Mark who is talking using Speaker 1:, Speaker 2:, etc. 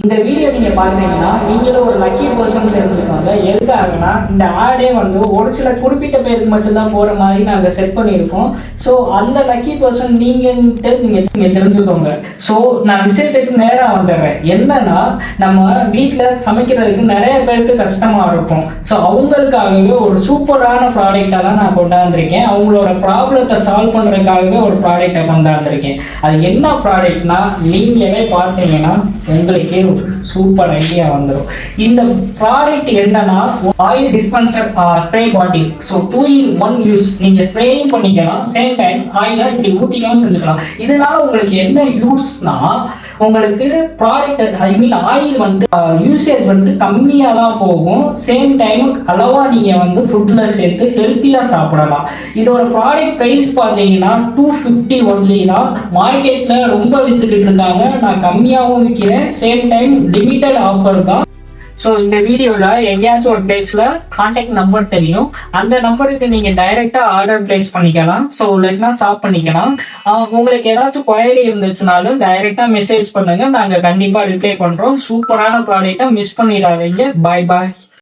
Speaker 1: இந்த வீடியோ நீங்க பாக்குறீங்கன்னா நீங்களும் ஒரு லக்கி பர்சன் தெரிஞ்சுக்கோங்க. எதுக்காகனா இந்த ஆடே வந்து ஒரு சில குறிப்பிட்ட பேருக்கு மட்டும்தான் போற மாதிரி நாங்க செட் பண்ணியிருக்கோம். ஸோ அந்த லக்கி பர்சன் நீங்கன்ட்டு நீங்க தெரிஞ்சுக்கோங்க. ஸோ நான் விஷயத்துக்கு நேராக வந்துடுறேன். என்னன்னா நம்ம வீட்டில் சமைக்கிறதுக்கு நிறைய பேருக்கு கஷ்டமா இருக்கும். ஸோ அவங்களுக்காகவே ஒரு சூப்பரான ப்ராடக்டாக தான் நான் கொண்டாந்துருக்கேன். அவங்களோட ப்ராப்ளத்தை சால்வ் பண்ணுறதுக்காகவே ஒரு ப்ராடக்டை கொண்டாந்துருக்கேன். அது என்ன ப்ராடக்ட்னா நீங்களே பார்த்தீங்கன்னா உங்களுக்கே சூப்பர் ஐடியா வந்துடும். இந்த ப்ராடக்ட் என்னன்னா oil dispenser spray bottle. So 2-in-1 use. நீங்க ஸ்ப்ரேயும் பண்ணிக்கலாம், சேம் டைம் ஆயில இப்படி ஊற்றிக்கவும் செஞ்சுக்கலாம். இதனால உங்களுக்கு என்ன யூஸ்னா உங்களுக்கு ப்ராடக்ட் ஆயில் வந்து யூசேஜ் வந்து கம்மியாக தான் போகும். சேம் டைம் அளவாக நீங்கள் வந்து ஃபுட்டில் சேர்த்து ஹெல்த்தியாக சாப்பிடலாம். இதோட ப்ராடக்ட் ப்ரைஸ் பார்த்தீங்கன்னா 250 ஒன்லி தான். மார்க்கெட்டில் ரொம்ப விற்றுக்கிட்டு இருக்காங்க. நான் கம்மியாகவும் விற்கிறேன். சேம் டைம் லிமிட்டட் ஆஃபர் தான். ஸோ இந்த வீடியோவில் எங்கேயாச்சும் ஒரு பிளேஸில் கான்டாக்ட் நம்பர் தெரியும். அந்த நம்பருக்கு நீங்கள் டைரெக்டாக ஆர்டர் பிளேஸ் பண்ணிக்கலாம். ஸோ இல்லைன்னா ஸ்டாப் பண்ணிக்கலாம். உங்களுக்கு ஏதாச்சும் குவரி இருந்துச்சுனாலும் டைரெக்டாக மெசேஜ் பண்ணுங்கள். நாங்கள் கண்டிப்பாக ரிப்ளை பண்ணுறோம். சூப்பரான ப்ராடக்டாக மிஸ் பண்ணிடாதீங்க. பாய் பாய்.